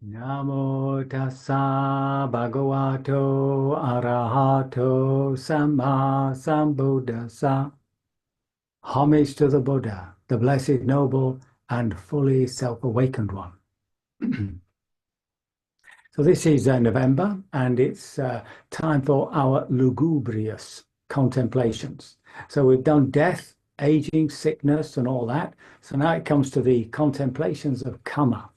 Namo tassa bhagavato arahato samma sambuddhassa. Homage to the Buddha, the blessed, noble, and fully self-awakened one. So this is November, and it's time for our lugubrious contemplations. So we've done death, aging, sickness, and all that. So now it comes to the contemplations of Kamma.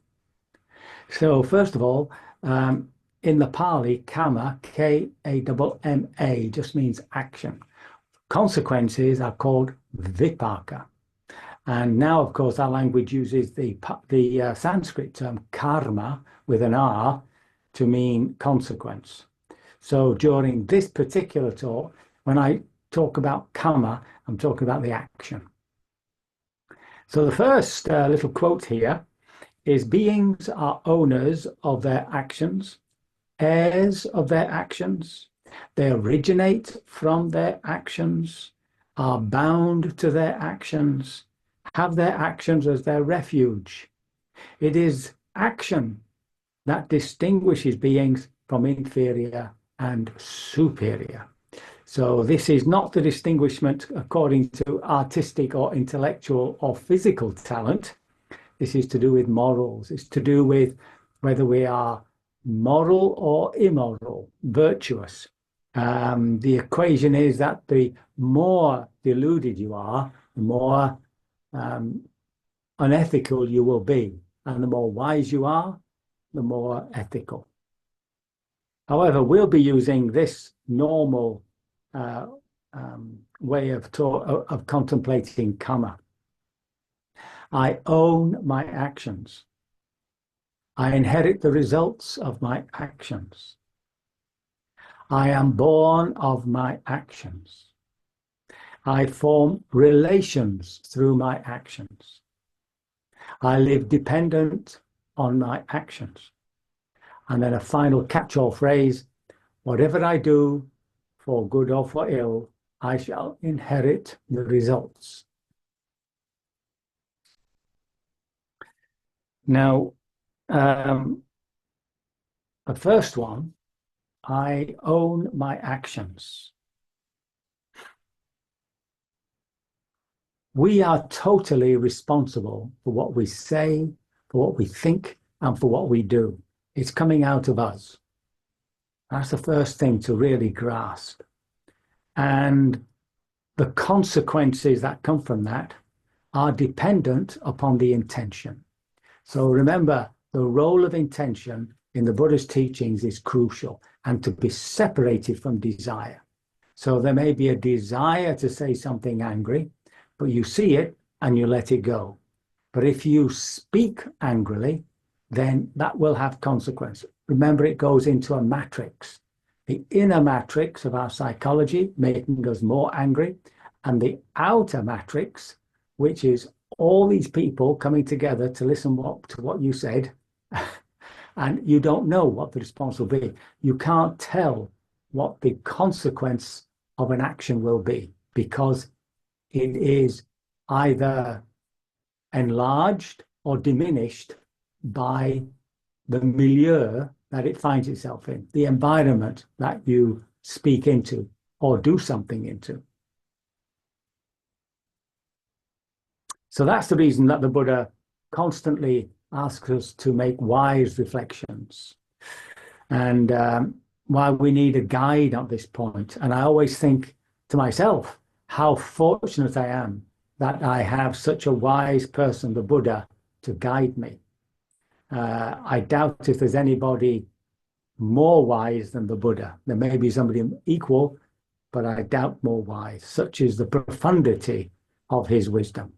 So first of all, in the Pali, Kamma, Kamma, just means action. Consequences are called vipaka. And now, of course, our language uses the Sanskrit term karma with an R to mean consequence. So during this particular talk, when I talk about Kamma, I'm talking about the action. So the first little quote here is beings are owners of their actions, heirs of their actions. They originate from their actions, are bound to their actions, have their actions as their refuge. It is action that distinguishes beings from inferior and superior. So this is not the distinguishment according to artistic or intellectual or physical talent. This is to do with morals. It's to do with whether we are moral or immoral, virtuous. The equation is that the more deluded you are, the more unethical you will be. And the more wise you are, the more ethical. However, we'll be using this normal way of contemplating Kamma. I own my actions. I inherit the results of my actions. I am born of my actions. I form relations through my actions. I live dependent on my actions. And then a final catch-all phrase, whatever I do, for good or for ill, I shall inherit the results. Now, the first one, I own my actions. We are totally responsible for what we say, for what we think, and for what we do. It's coming out of us. That's the first thing to really grasp. And the consequences that come from that are dependent upon the intention. So remember, the role of intention in the Buddha's teachings is crucial and to be separated from desire. So there may be a desire to say something angry, but you see it and you let it go. But if you speak angrily, then that will have consequences. Remember, it goes into a matrix, the inner matrix of our psychology, making us more angry, and the outer matrix, which is all these people coming together to listen to what you said, and you don't know what the response will be. You can't tell what the consequence of an action will be because it is either enlarged or diminished by the milieu that it finds itself in, the environment that you speak into or do something into. So that's the reason that the Buddha constantly asks us to make wise reflections and why we need a guide at this point. And I always think to myself, how fortunate I am that I have such a wise person, the Buddha, to guide me. I doubt if there's anybody more wise than the Buddha. There may be somebody equal, but I doubt more wise. Such is the profundity of his wisdom.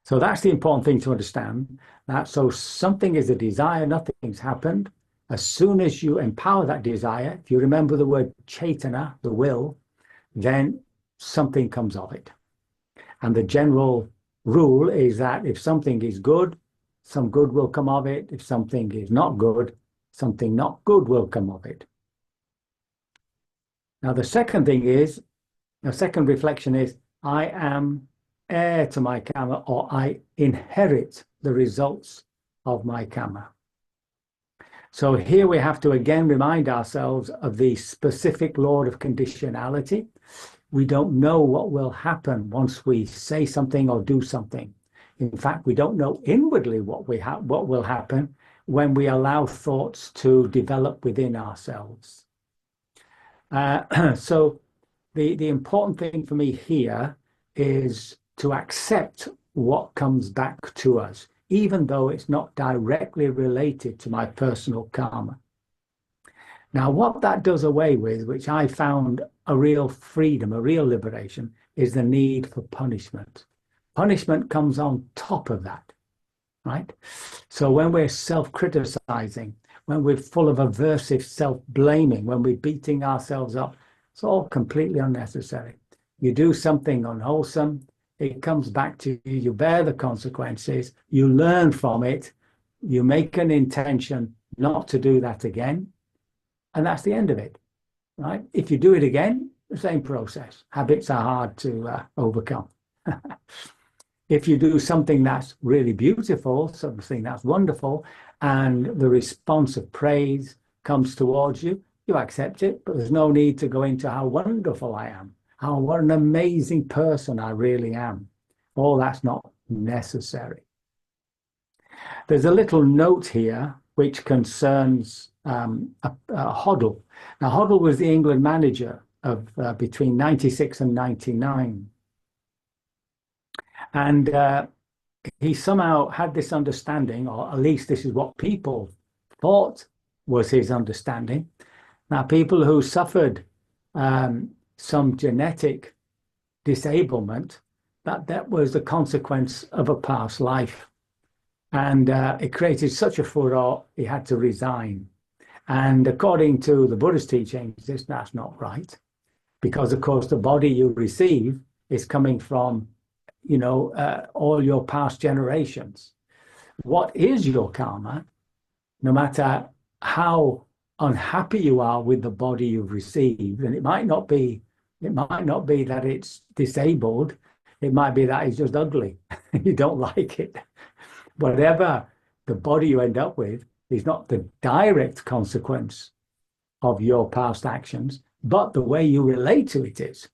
So that's the important thing to understand. That so something is a desire, nothing's happened. As soon as you empower that desire, if you remember the word chaitana, the will, then something comes of it. And the general rule is that if something is good, some good will come of it. If something is not good, something not good will come of it. Now, the second reflection is, I am heir to my karma, or I inherit the results of my Kamma. So here we have to again remind ourselves of the specific law of conditionality. We don't know what will happen once we say something or do something. In fact, we don't know inwardly what will happen when we allow thoughts to develop within ourselves. So the important thing for me here is to accept what comes back to us, even though it's not directly related to my personal karma. Now, what that does away with, which I found a real freedom, a real liberation, is the need for punishment. Punishment comes on top of that, right? So when we're self-criticizing, when we're full of aversive self-blaming, when we're beating ourselves up, it's all completely unnecessary. You do something unwholesome, it comes back to you, you bear the consequences, you learn from it, you make an intention not to do that again, and that's the end of it, right? If you do it again, the same process. Habits are hard to overcome. If you do something that's really beautiful, something that's wonderful, and the response of praise comes towards you, you accept it, but there's no need to go into how wonderful I am, what an amazing person I really am. All that's not necessary. There's a little note here which concerns Hoddle. Now, Hoddle was the England manager of between 96 and 99. And he somehow had this understanding, or at least this is what people thought was his understanding. Now, people who suffered some genetic disablement, that was the consequence of a past life. And it created such a furor, he had to resign. And according to the Buddhist teachings, that's not right. Because, of course, the body you receive is coming from, all your past generations. What is your karma, no matter how unhappy you are with the body you've received, and it might not be that it's disabled, it might be that it's just ugly. You don't like it. Whatever the body you end up with is not the direct consequence of your past actions, but the way you relate to it is.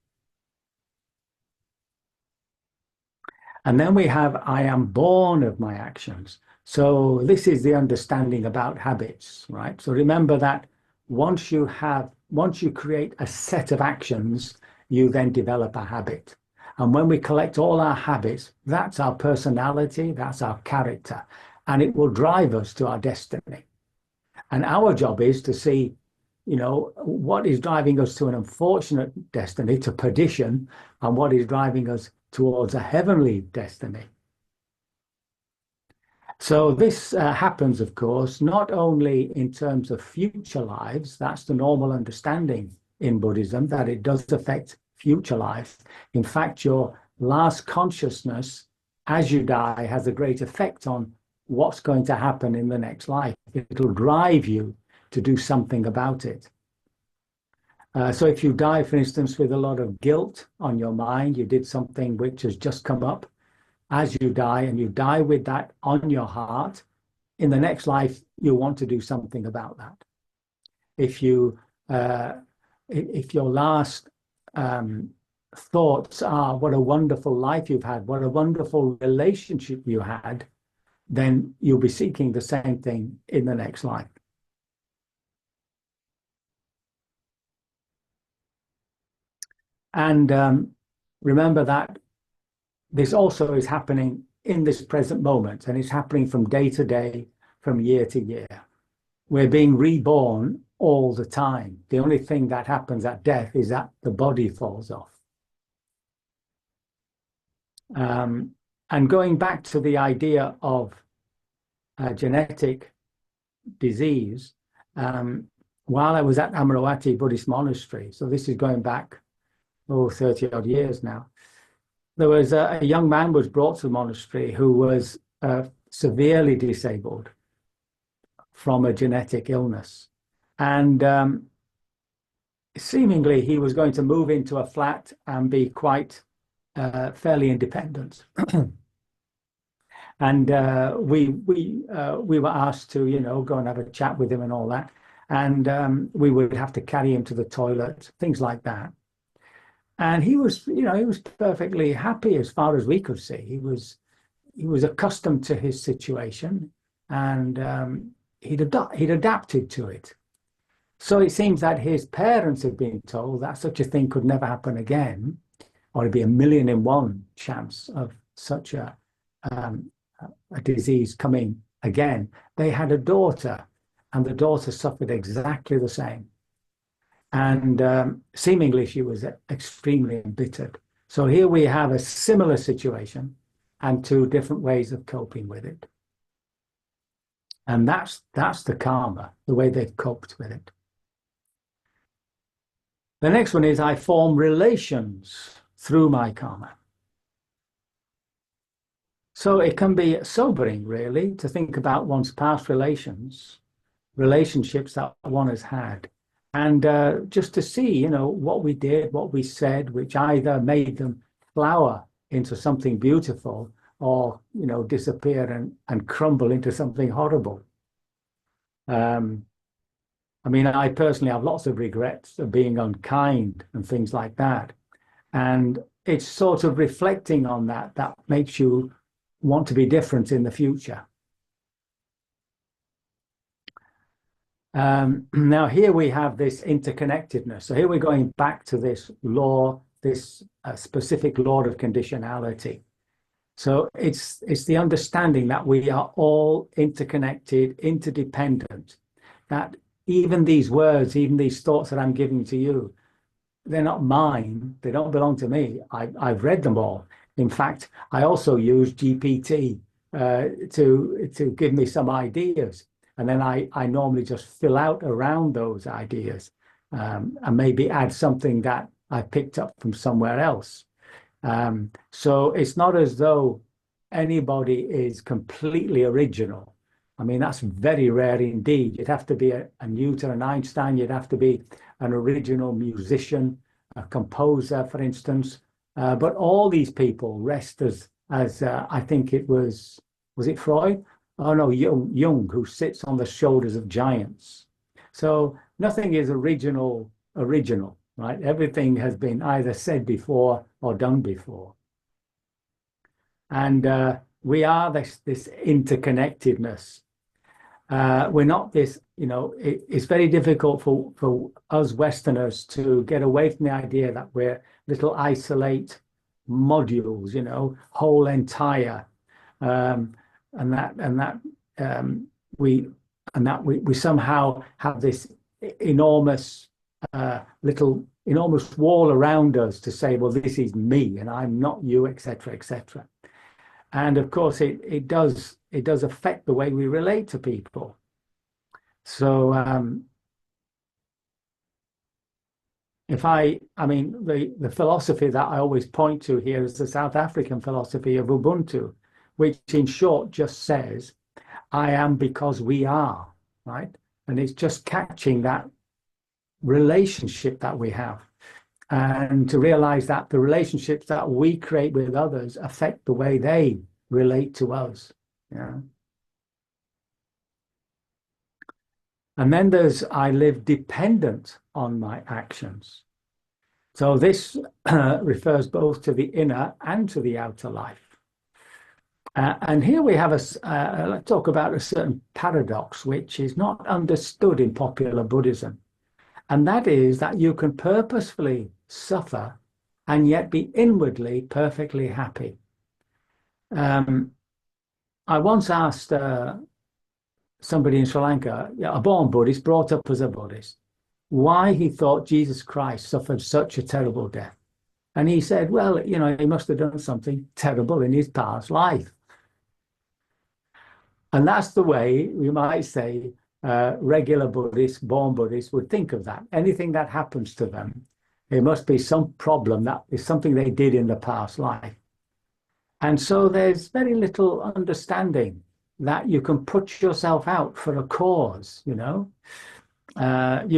And then we have, I am born of my actions. So this is the understanding about habits, right? So remember that once you create a set of actions, you then develop a habit. And when we collect all our habits, that's our personality, that's our character, and it will drive us to our destiny. And our job is to see, what is driving us to an unfortunate destiny, to perdition, and what is driving us towards a heavenly destiny. So this happens, of course, not only in terms of future lives, that's the normal understanding in Buddhism, that it does affect future life. In fact, your last consciousness as you die has a great effect on what's going to happen in the next life. It'll drive you to do something about it. So if you die, for instance, with a lot of guilt on your mind, you did something which has just come up, as you die, and you die with that on your heart, in the next life, you want to do something about that. If your last thoughts are what a wonderful life you've had, what a wonderful relationship you had, then you'll be seeking the same thing in the next life. And remember that this also is happening in this present moment, and it's happening from day to day, from year to year. We're being reborn all the time. The only thing that happens at death is that the body falls off. And going back to the idea of genetic disease, while I was at Amaravati Buddhist Monastery, so this is going back 30 odd years now, there was a young man was brought to the monastery who was severely disabled from a genetic illness. And seemingly he was going to move into a flat and be quite fairly independent. And we were asked to, go and have a chat with him and all that. And we would have to carry him to the toilet, things like that. And he was perfectly happy as far as we could see. He was accustomed to his situation, and he'd adapted to it. So it seems that his parents had been told that such a thing could never happen again, or it'd be a million in one chance of such um, a disease coming again. They had a daughter, and the daughter suffered exactly the same. And seemingly she was extremely embittered. So here we have a similar situation and two different ways of coping with it. And that's the karma, the way they've coped with it. The next one is I form relations through my karma. So it can be sobering, really, to think about one's past relationships that one has had, and just to see, what we did, what we said, which either made them flower into something beautiful or, disappear and crumble into something horrible. Um, I mean, I personally have lots of regrets of being unkind and things like that. And it's sort of reflecting on that that makes you want to be different in the future. Now, here we have this interconnectedness. So here we're going back to this law, this specific law of conditionality. So it's the understanding that we are all interconnected, interdependent, that even these words, even these thoughts that I'm giving to you, they're not mine. They don't belong to me. I've read them all. In fact, I also use GPT to give me some ideas. And then I normally just fill out around those ideas and maybe add something that I picked up from somewhere else. So it's not as though anybody is completely original. I mean, that's very rare indeed. You'd have to be a Newton, an Einstein, you'd have to be an original musician, a composer, for instance. But all these people rest as I think was it Freud? Oh no, Jung, who sits on the shoulders of giants. So nothing is original, right? Everything has been either said before or done before. And we are this interconnectedness. We're not this, it's very difficult for us Westerners to get away from the idea that we're little isolate modules, whole entire, um, and that we we somehow have this enormous enormous wall around us to say, well, this is me and I'm not you, etc., etc. And of course, it does affect the way we relate to people. So I mean, the philosophy that I always point to here is the South African philosophy of Ubuntu, which in short just says, I am because we are, right? And it's just catching that relationship that we have and to realize that the relationships that we create with others affect the way they relate to us. Yeah. And then there's I live dependent on my actions. So this refers both to the inner and to the outer life. And here we have let's talk about a certain paradox which is not understood in popular Buddhism. And that is that you can purposefully suffer and yet be inwardly perfectly happy. I once asked somebody in Sri Lanka, a born Buddhist, brought up as a Buddhist, why he thought Jesus Christ suffered such a terrible death. And he said, well, he must have done something terrible in his past life. And that's the way we might say regular Buddhists, born Buddhists would think of that. Anything that happens to them, it must be some problem that is something they did in the past life. And so there's very little understanding that you can put yourself out for a cause, you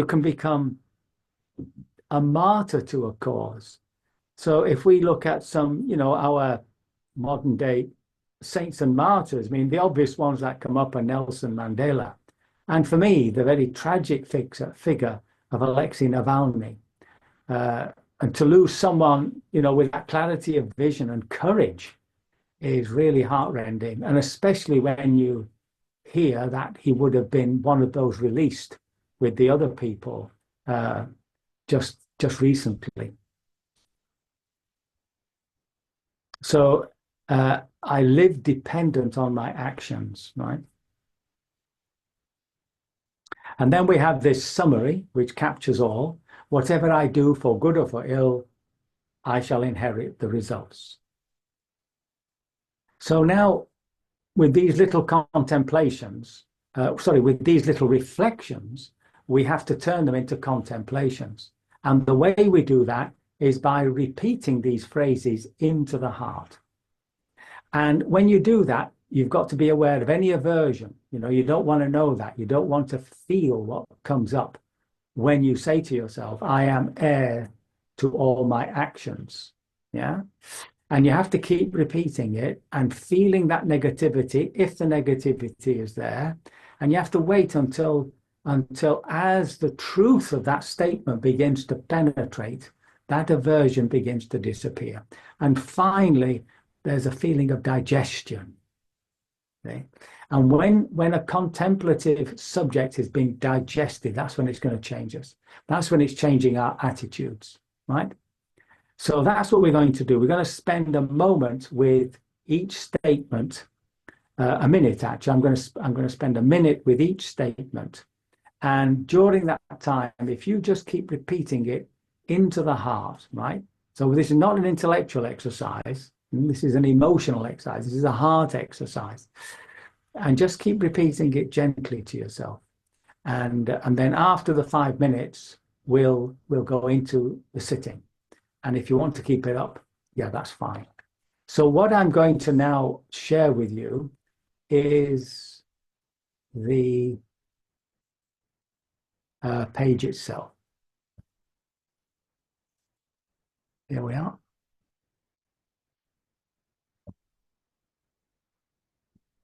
can become a martyr to a cause. So if we look at some, our modern day saints and martyrs, I mean, the obvious ones that come up are Nelson Mandela. And for me, the very tragic figure of Alexei Navalny. Uh, and to lose someone, with that clarity of vision and courage is really heartrending. And especially when you hear that he would have been one of those released with the other people uh, just recently. So I live dependent on my actions, right? And then we have this summary, which captures all. Whatever I do for good or for ill, I shall inherit the results. So now, with these little contemplations, with these little reflections, we have to turn them into contemplations. And the way we do that is by repeating these phrases into the heart. And when you do that, you've got to be aware of any aversion. You don't want to know that. You don't want to feel what comes up when you say to yourself, I am heir to all my actions. Yeah. And you have to keep repeating it and feeling that negativity, if the negativity is there. And you have to wait until as the truth of that statement begins to penetrate, that aversion begins to disappear. And finally, there's a feeling of digestion. Okay? And when a contemplative subject is being digested, that's when it's going to change us. That's when it's changing our attitudes, right? So that's what we're going to do. We're going to spend a moment with each statement, a minute actually. I'm going to spend a minute with each statement. And during that time, if you just keep repeating it into the heart, right? So this is not an intellectual exercise. This is an emotional exercise. This is a heart exercise. And just keep repeating it gently to yourself. And then after the 5 minutes, we'll go into the sitting. And if you want to keep it up, yeah, that's fine. So what I'm going to now share with you is the page itself. Here we are.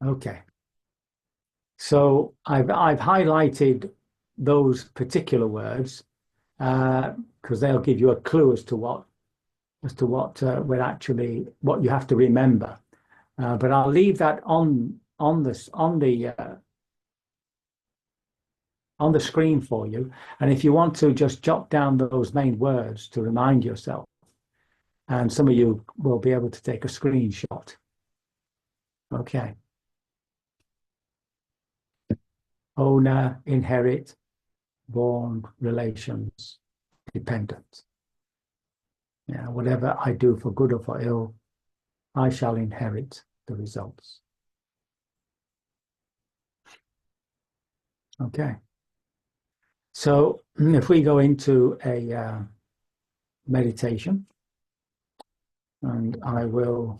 Okay. So I've highlighted those particular words because they'll give you a clue as to what what you have to remember. But I'll leave that on the screen for you. And if you want to just jot down those main words to remind yourself, and some of you will be able to take a screenshot. Okay. Owner, inherit, born, relations, dependent. Yeah, whatever I do for good or for ill, I shall inherit the results. Okay. So if we go into a meditation, and I will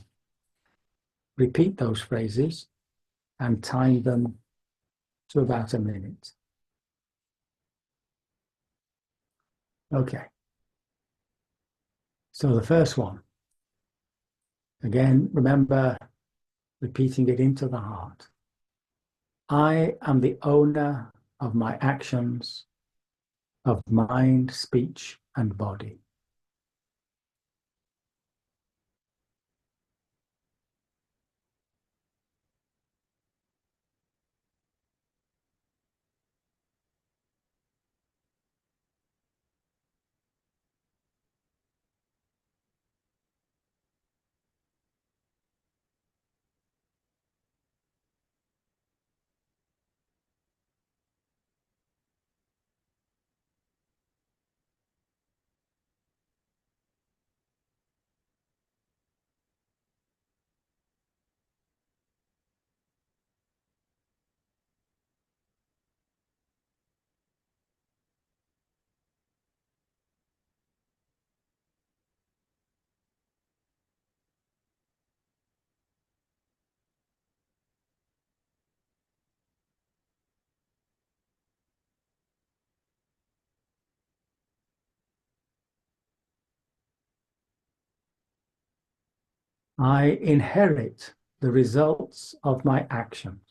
repeat those phrases and time them to about a minute. Okay. So the first one, again, remember repeating it into the heart. I am the owner of my actions, of mind, speech, and body. I inherit the results of my actions.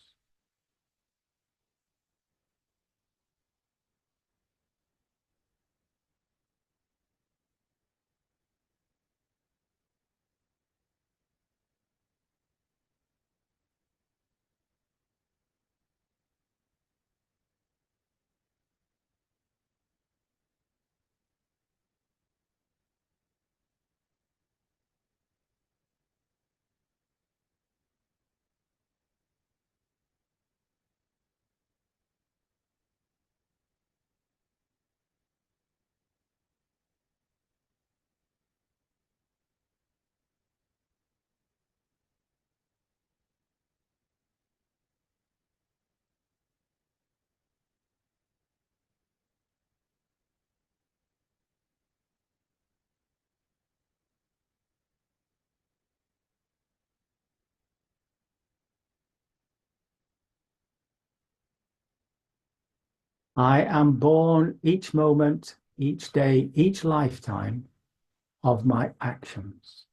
I am born each moment, each day, each lifetime of my actions.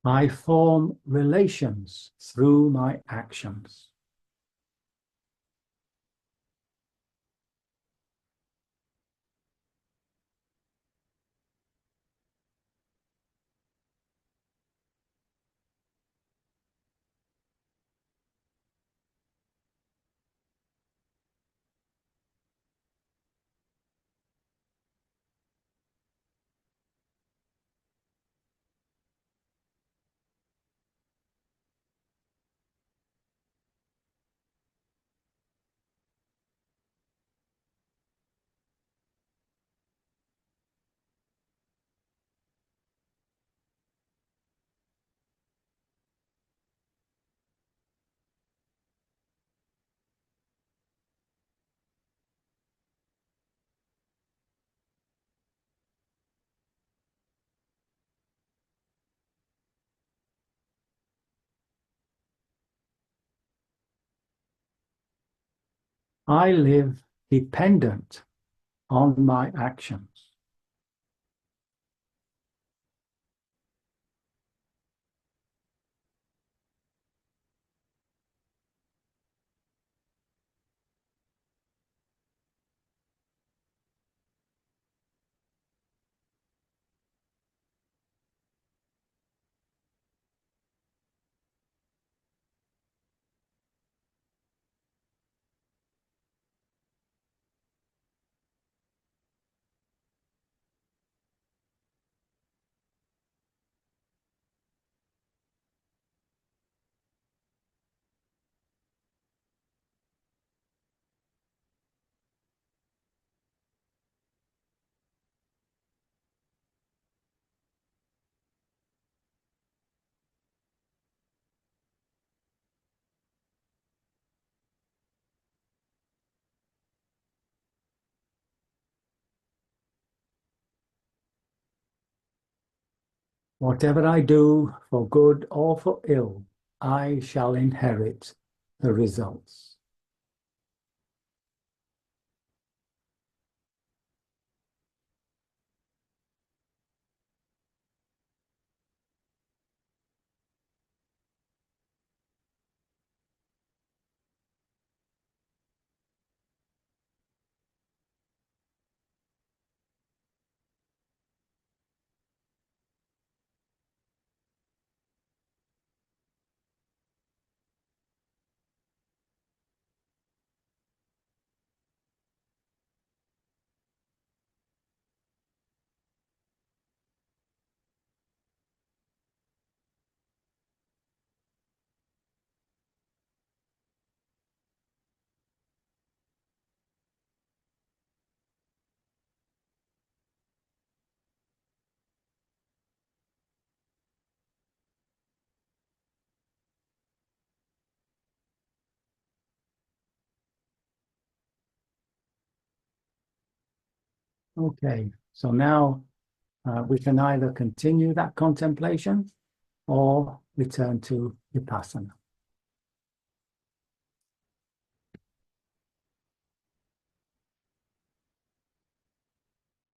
I form relations through my actions. I live dependent on my actions. Whatever I do, for good or for ill, I shall inherit the results. Okay, so now we can either continue that contemplation or return to Vipassana.